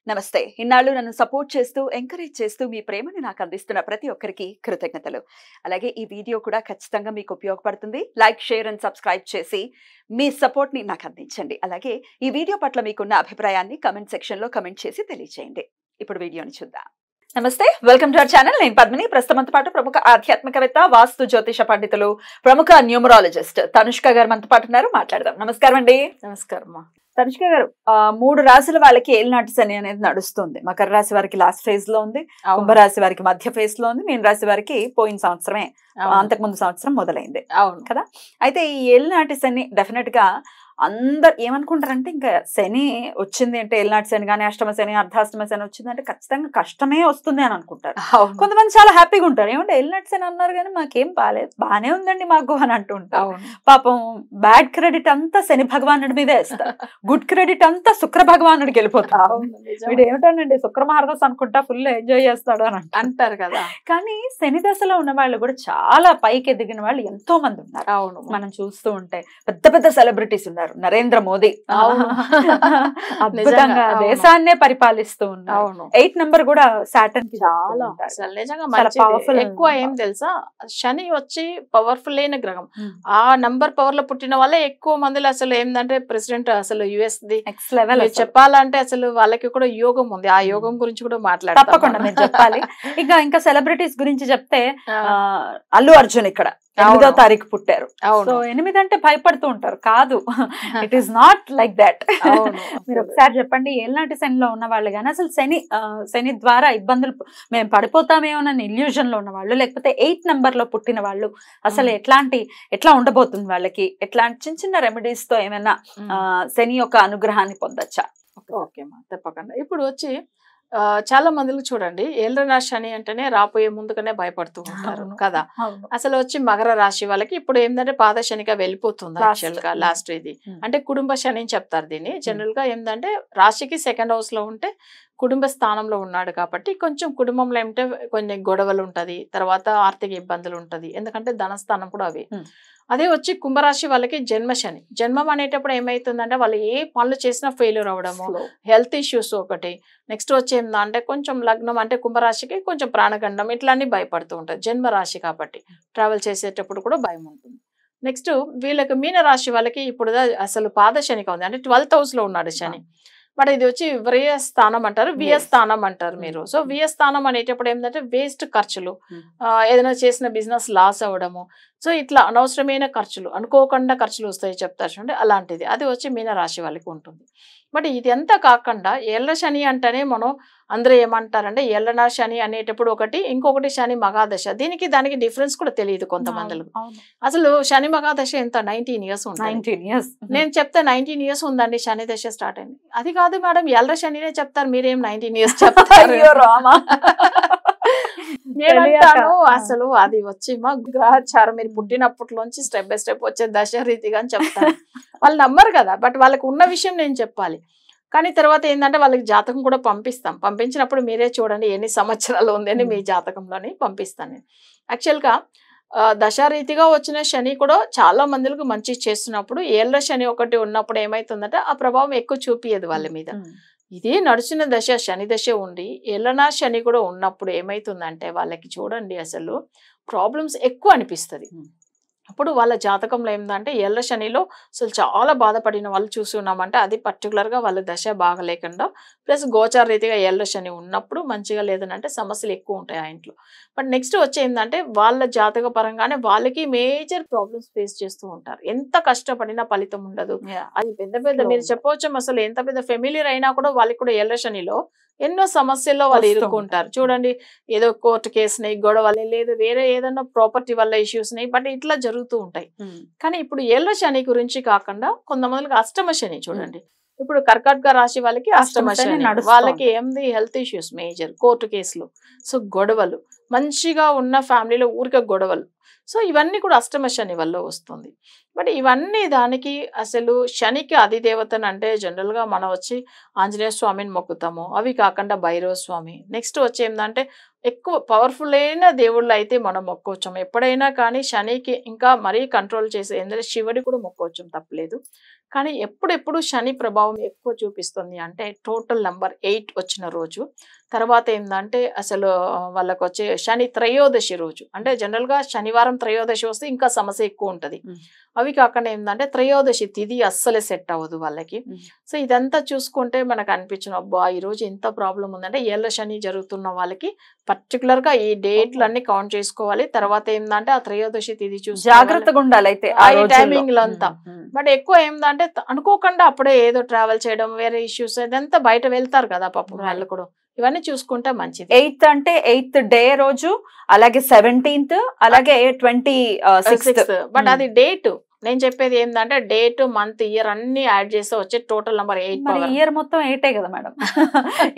నమస్తే. ఇన్నాళ్ళు నన్ను సపోర్ట్ చేస్తూ, ఎంకరేజ్ చేస్తూ మీ ప్రేమను నాకు అందిస్తున్న ప్రతి ఒక్కరికి కృతజ్ఞతలు. అలాగే ఈ వీడియో కూడా ఖచ్చితంగా మీకు ఉపయోగపడుతుంది. లైక్, షేర్ అండ్ సబ్స్క్రైబ్ చేసి మీ సపోర్ట్‌ని నాకు అందించండి. అలాగే ఈ వీడియో పట్ల మీకున్న అభిప్రాయాన్ని కామెంట్ సెక్షన్‌లో కామెంట్ చేసి తెలియజేయండి. ఇప్పుడు వీడియోని చూద్దాం. నమస్తే, వెల్కమ్ టు అవర్ ఛానల్. నేను పద్మిని. ప్రస్తుతంతో పాటు ప్రముఖ ఆధ్యాత్మికవేత్త, వాస్తు జ్యోతిష పండితులు, ప్రముఖ న్యూమరాలజిస్ట్ తనుష్క గారు మనతో పాటు ఉన్నారు. మాట్లాడదాం. నమస్కారం అండి. నమస్కారం. తనుష్క గారు, 3 రాశుల వాళ్ళకి ఏలినాటి శని అనేది నడుస్తుంది. మకర రాశి వారికి లాస్ట్ ఫేజ్ లో ఉంది, కుంభరాశి వారికి మధ్య ఫేజ్ లో ఉంది, మీన రాశి వారికి పోయిన సంవత్సరమే, అంతకుముందు సంవత్సరం మొదలైంది. అవును కదా. అయితే ఈ ఏలినాటి శని డెఫినెట్ గా అందరు ఏమనుకుంటారంటే, ఇంకా శని వచ్చింది అంటే, ఏలినాటి శని కానీ అష్టమ శని, అర్ధాష్టమ శని వచ్చింది అంటే ఖచ్చితంగా కష్టమే వస్తుంది అని అనుకుంటారు. కొంతమంది చాలా హ్యాపీగా ఉంటారు. ఏమంటే ఏలినాటి శని అన్నారు కానీ మాకేం బాలేదు, బానే ఉందండి మాకు అని అంటూ ఉంటారు. పాపం బ్యాడ్ క్రెడిట్ అంతా శని భగవానుడి మీదే వేస్తారు, గుడ్ క్రెడిట్ అంతా శుక్ర భగవానుడికి వెళ్ళిపోతారు. వీడు ఏమిటండి శుక్ర మహారదస్ అనుకుంటా ఫుల్ ఎంజాయ్ చేస్తాడు అని అంటారు కదా. కానీ శని దశలో ఉన్న వాళ్ళు కూడా చాలా పైకి ఎదిగిన వాళ్ళు ఎంతో మంది ఉన్నారు. అవును, మనం చూస్తూ ఉంటే పెద్ద పెద్ద సెలబ్రిటీస్ ఉన్నారు. నరేంద్ర మోదీ అద్భుతంగా దేశాన్నే పరిపాలిస్తూ ఉన్నారు. 8 నెంబర్ కూడా సాటర్న్ చాలా నిజంగా పవర్ఫుల్. ఎక్కువ ఏం తెలుసా, శని వచ్చి పవర్ఫుల్ అయిన గ్రహం. ఆ నంబర్ పవర్ లో పుట్టిన వాళ్ళే ఎక్కువ మందిలో అసలు ఏంటంటే ప్రెసిడెంట్ అసలు యుఎస్ ది నెక్స్ట్ లెవెల్ చెప్పాలంటే అసలు వాళ్ళకి కూడా యోగం ఉంది. ఆ యోగం గురించి కూడా మాట్లాడాలి, తప్పకుండా మీరు చెప్పాలి. ఇంకా సెలబ్రిటీస్ గురించి చెప్తే అల్లు అర్జున్ ఇక్కడ 8వ తారీఖు పుట్టారు. సో 8 అంటే భయపడుతూ ఉంటారు, కాదు, it is not like that. మీరు ఒకసారి చెప్పండి, ఏలినాటి శనిలో ఉన్న వాళ్ళు కానీ అసలు శని ద్వారా ఇబ్బందులు మేము పడిపోతామేమోనని ఇల్యూజన్ లో ఉన్న వాళ్ళు, లేకపోతే 8 నెంబర్ లో పుట్టిన వాళ్ళు అసలు ఎట్లా ఉండబోతుంది, వాళ్ళకి ఎట్లాంటి చిన్న చిన్న రెమెడీస్ తో ఏమైనా శని యొక్క అనుగ్రహాన్ని పొందొచ్చా? ఓకే మా, తప్పకుండా. ఇప్పుడు వచ్చి చాలా మందికి చూడండి, ఏళ్ళ శని అంటేనే రాబోయే ముందుగానే భయపడుతూ ఉంటారు కదా. అసలు వచ్చి మకర రాశి వాళ్ళకి ఇప్పుడు ఏంటంటే పాద శనిగా వెళ్ళిపోతుంది యాక్చువల్ గా. లాస్ట్ ఇది అంటే కుటుంబ శని అని చెప్తారు దీన్ని. జనరల్ గా ఏంటంటే రాశికి 2nd హౌస్ లో ఉంటే కుటుంబ స్థానంలో ఉన్నాడు కాబట్టి కొంచెం కుటుంబంలో ఏమిటంటే కొన్ని గొడవలు ఉంటది, తర్వాత ఆర్థిక ఇబ్బందులు ఉంటది, ఎందుకంటే ధనస్థానం కూడా అవి. అదే వచ్చి కుంభరాశి వాళ్ళకి జన్మ శని. జన్మం అనేటప్పుడు ఏమైతుందంటే వాళ్ళు ఏ పనులు చేసినా ఫెయిల్యూర్ అవడము, హెల్త్ ఇష్యూస్ ఒకటి. నెక్స్ట్ వచ్చి ఏంటంటే కొంచెం లగ్నం అంటే కుంభరాశికి కొంచెం ప్రాణగండం ఇట్లా అన్ని భయపడుతూ ఉంటారు. జన్మ రాశి కాబట్టి ట్రావెల్ చేసేటప్పుడు కూడా భయం ఉంటుంది. నెక్స్ట్ వీళ్ళకి మీన రాశి వాళ్ళకి ఇప్పుడు అసలు పాద శనిగా ఉంది, అంటే 12th హౌస్ లో ఉన్నాడు శని. బట్ ఇది వచ్చి వ్యయ స్థానం అంటారు, వ్యయ స్థానం అంటారు మీరు. సో వ్యయ స్థానం అనేటప్పుడు ఏంటంటే వేస్ట్ ఖర్చులు, ఏదైనా చేసిన బిజినెస్ లాస్ అవ్వడము, సో ఇట్లా అనవసరమైన ఖర్చులు, అనుకోకుండా ఖర్చులు వస్తాయి చెప్తారు చూడండి, అలాంటిది అది వచ్చి మీన రాశి వాళ్ళకి ఉంటుంది. బట్ ఇది అంతా కాకుండా ఏళ్ళ శని అంటేనే మనం అందరూ ఏమంటారంటే ఏళ్ళ శని అనేటప్పుడు ఒకటి, ఇంకొకటి శని మగాదశ. దానికి డిఫరెన్స్ కూడా తెలియదు కొంతమందికి. అసలు శని మగాదశ ఎంత 19 ఇయర్స్ ఉంటుంది. నేను చెప్తే 19 ఇయర్స్ ఉందండి శని దశ స్టార్ట్ అయింది. అది కాదు మేడం, ఎల్ల శనినే చెప్తారు, మీరేం 19 ఇయర్స్ చెప్తారు. నేనంటాను అసలు అది వచ్చి మా గ్రహచారం, మీరు పుట్టినప్పట్లోంచి స్టెప్ బై స్టెప్ వచ్చే దశ రీతిగా అని చెప్తాను. వాళ్ళు నమ్మరు కదా, బట్ వాళ్ళకి ఉన్న విషయం నేను చెప్పాలి. కానీ తర్వాత ఏంటంటే వాళ్ళకి జాతకం కూడా పంపించినప్పుడు మీరే చూడండి ఎన్ని సంవత్సరాలు ఉందని మీ జాతకంలోని పంపిస్తాను నేను. యాక్చువల్గా దశారీతిగా వచ్చిన శని కూడా చాలా మందికి మంచి చేస్తున్నప్పుడు ఏళ్ళ శని ఒకటి ఉన్నప్పుడు ఏమైతుందంటే ఆ ప్రభావం ఎక్కువ చూపియదు వాళ్ళ మీద. ఇది నడిచిన దశ శని దశ ఉండి ఏళ్ళనా శని కూడా ఉన్నప్పుడు ఏమైతుందంటే వాళ్ళకి చూడండి అసలు ప్రాబ్లమ్స్ ఎక్కువ అనిపిస్తుంది. అప్పుడు వాళ్ళ జాతకంలో ఏంటంటే ఏళ్ళ శనిలో అసలు చాలా బాధపడిన వాళ్ళు చూసి ఉన్నామంటే అది పర్టికులర్గా వాళ్ళ దశ బాగలేకుండా ప్లస్ గోచార రీతిగా ఏళ్ళ శని ఉన్నప్పుడు మంచిగా లేదనంటే సమస్యలు ఎక్కువ ఉంటాయి ఆ ఇంట్లో. బట్ నెక్స్ట్ వచ్చి ఏంటంటే వాళ్ళ జాతక పరంగానే వాళ్ళకి మేజర్ ప్రాబ్లమ్స్ ఫేస్ చేస్తూ ఉంటారు. ఎంత కష్టపడినా ఫలితం ఉండదు. అది పెద్ద మీరు చెప్పవచ్చు అసలు ఎంత పెద్ద ఫెమిలియర్ అయినా కూడా వాళ్ళకి కూడా ఏళ్ళ శనిలో ఎన్నో సమస్యల్లో వాళ్ళు ఇరుక్కుంటారు. చూడండి, ఏదో కోర్టు కేసుని, గొడవలు, లేదు వేరే ఏదైనా ప్రాపర్టీ వల్ల ఇష్యూస్ ని, బట్ ఇట్లా జరుగుతూ ఉంటాయి. కానీ ఇప్పుడు ఏళ్ళ శని గురించి కాకుండా కొంతమందికి అష్టమ శని చూడండి. ఇప్పుడు కర్కాటక రాశి వాళ్ళకి అష్టమ శని, వాళ్ళకి ఏంది హెల్త్ ఇష్యూస్ మేజర్, కోర్టు కేసులు, సో గొడవలు, మంచిగా ఉన్న ఫ్యామిలీలో ఊరికే గొడవలు. సో ఇవన్నీ కూడా అష్టమ శని వల్ల వస్తుంది. బట్ ఇవన్నీ దానికి అసలు శనికి అధిదేవతను అంటే జనరల్గా మనం వచ్చి ఆంజనేయ స్వామిని మొక్కుతాము, అవి కాకుండా భైరవ స్వామి. నెక్స్ట్ వచ్చి ఏంటంటే ఎక్కువ పవర్ఫుల్ అయిన దేవుళ్ళు అయితే మనం మొక్కోవచ్చాం ఎప్పుడైనా. కానీ శనికి ఇంకా మరీ కంట్రోల్ చేసే ఏంటంటే శివుడి కూడా మొక్కోవచ్చాం, తప్పలేదు. కానీ ఎప్పుడెప్పుడు శని ప్రభావం ఎక్కువ చూపిస్తుంది అంటే టోటల్ నంబర్ 8 వచ్చిన రోజు, తర్వాత ఏంటంటే అసలు వాళ్ళకి వచ్చే శని త్రయోదశి రోజు, అంటే జనరల్ గా శనివారం త్రయోదశి వస్తే ఇంకా సమస్య ఎక్కువ ఉంటది. అవి కాకుండా ఏంటంటే త్రయోదశి తిథి అస్సలే సెట్ అవ్వదు వాళ్ళకి. సో ఇదంతా చూసుకుంటే మనకు అనిపించిన అబ్బా ఈ రోజు ఎంత ప్రాబ్లం ఉందంటే ఏళ్ళ శని జరుగుతున్న వాళ్ళకి పర్టికులర్ గా ఈ డేట్లన్నీ కౌంట్ చేసుకోవాలి. తర్వాత ఏంటంటే ఆ త్రయోదశి తిథి చూసి జాగ్రత్తగా ఉండాలి అయితే ఈ టైమింగ్ లో అంతా. బట్ ఎక్కువ ఏంటంటే అనుకోకుండా అప్పుడే ఏదో ట్రావెల్ చేయడం, వేరే ఇష్యూస్ ఇదంతా బయట వెళ్తారు కదా పాపం వాళ్ళు కూడా, ఇవన్నీ చూసుకుంటే మంచిది. 8th అంటే 8th డే రోజు, అలాగే 17th, అలాగే 26th. బట్ అది డేట్. నేను చెప్పేది ఏంటంటే డేట్, మంత్, ఇయర్ అన్ని యాడ్ చేస్తే వచ్చే టోటల్ నంబర్ 8. ఇయర్ మొత్తం 8 కదా మేడం.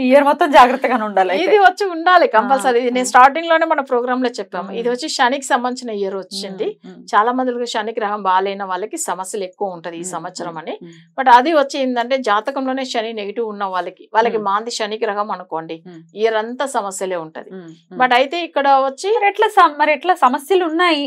ఇయర్ మొత్తం జాగ్రత్తగానే ఉండాలి. ఇది వచ్చి ఉండాలి కంపల్సరీ. నేను స్టార్టింగ్ లోనే మన ప్రోగ్రామ్ లో చెప్పాము. ఇది వచ్చి శనికి సంబంధించిన ఇయర్ వచ్చింది. చాలా మందికి శని గ్రహం బాగాలేని వాళ్ళకి సమస్యలు ఎక్కువ ఉంటది ఈ సంవత్సరం అని. బట్ అది వచ్చి ఏంటంటే జాతకంలోనే శని నెగిటివ్ ఉన్న వాళ్ళకి మాంది శని గ్రహం అనుకోండి, ఇయర్ అంతా సమస్యలే ఉంటది. బట్ అయితే ఇక్కడ వచ్చి ఎట్లా సమస్యలు ఉన్నాయి,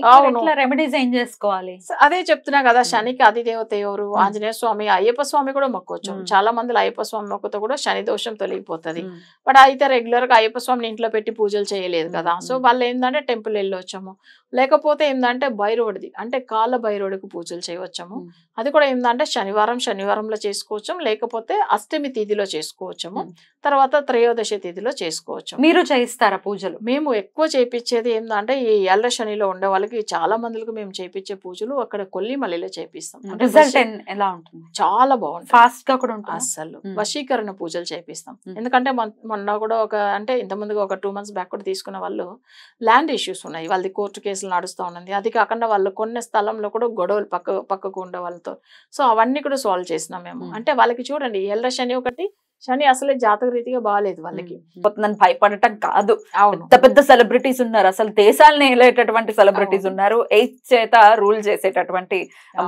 రెమెడీస్ ఏం చేసుకోవాలి అదే చెప్తున్నా కదా. శనికి అధిదేవత ఎవరు? ఆంజనేయ స్వామి, అయ్యప్ప స్వామి కూడా మొక్కొచ్చు. చాలా మంది అయ్యప్ప స్వామి మొక్కుతో కూడా శని దోషం తొలగిపోతుంది. బట్ అయితే రెగ్యులర్ గా అయ్యప్ప స్వామిని ఇంట్లో పెట్టి పూజలు చేయలేదు కదా. సో వాళ్ళు ఏంటంటే టెంపుల్ వెళ్ళొచ్చాము, లేకపోతే ఏంటంటే భైరవుడిది అంటే కాళ్ళ భైరవుడికి పూజలు చేయవచ్చాము. అది కూడా ఏంటంటే శనివారంలో చేసుకోవచ్చు, లేకపోతే అష్టమి తిథిలో చేసుకోవచ్చాము, తర్వాత త్రయోదశి తిథిలో చేసుకోవచ్చు. మీరు చేయిస్తారా పూజలు? మేము ఎక్కువ చేయించేది ఏంటంటే ఈ ఎల్ల శనిలో ఉండే వాళ్ళకి చాలా మందికి మేము చేయించే పూజలు అక్కడ కొల్లిమల్లిలో చేపిస్తాం. రిజల్ట్ ఎలా ఉంటుంది? చాలా బాగుంటుంది, ఫాస్ట్ గా కూడా ఉంటుంది. అసలు వశీకరణ పూజలు చేపిస్తాం. ఎందుకంటే మొన్న కూడా అంటే ఇంతకుముందుగా ఒక 2 months బ్యాక్ కూడా తీసుకున్న వాళ్ళు ల్యాండ్ ఇష్యూస్ ఉన్నాయి, వాళ్ళది కోర్టు కేసులు నడుస్తూ ఉన్నది. అది కాకుండా వాళ్ళు కొన్ని స్థలంలో కూడా గొడవలు పక్కకు ఉండే వాళ్ళతో. సో అవన్నీ కూడా సాల్వ్ చేసినాం మేము. అంటే వాళ్ళకి చూడండి ఎల్ల శని ఒకటి, శని అసలే జాతక రీతిగా బాగాలేదు వాళ్ళకి. భయపడటం కాదు, పెద్ద పెద్ద సెలబ్రిటీస్ ఉన్నారు, అసలు దేశాలని వెళ్ళేటటువంటి సెలబ్రిటీస్ ఉన్నారు, 8th చేత రూల్ చేసేటటువంటి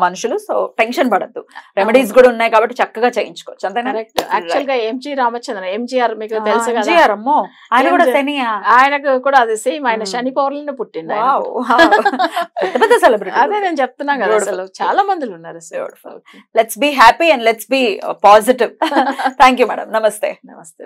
మనుషులు. సో టెన్షన్ పడద్దు, రెమెడీస్ కూడా ఉన్నాయి కాబట్టి చక్కగా చేయించుకోవచ్చు. అంతే. యాక్చువల్ గా ఎంజీ రామచంద్రన్, ఎంజీఆర్ మీకు తెలుసు కదా, ఆయన కూడా శని, ఆయనకు కూడా అది సేమ్, ఆయన శని పౌర్ణమిని పుట్టిండు. పెద్ద పెద్ద సెలబ్రిటీ. అదే నేను చెప్తున్నా కదా, అసలు చాలా మంది ఉన్నారు. Let's be happy and let's be positive. Thank you madam. నమస్తే. నమస్తే.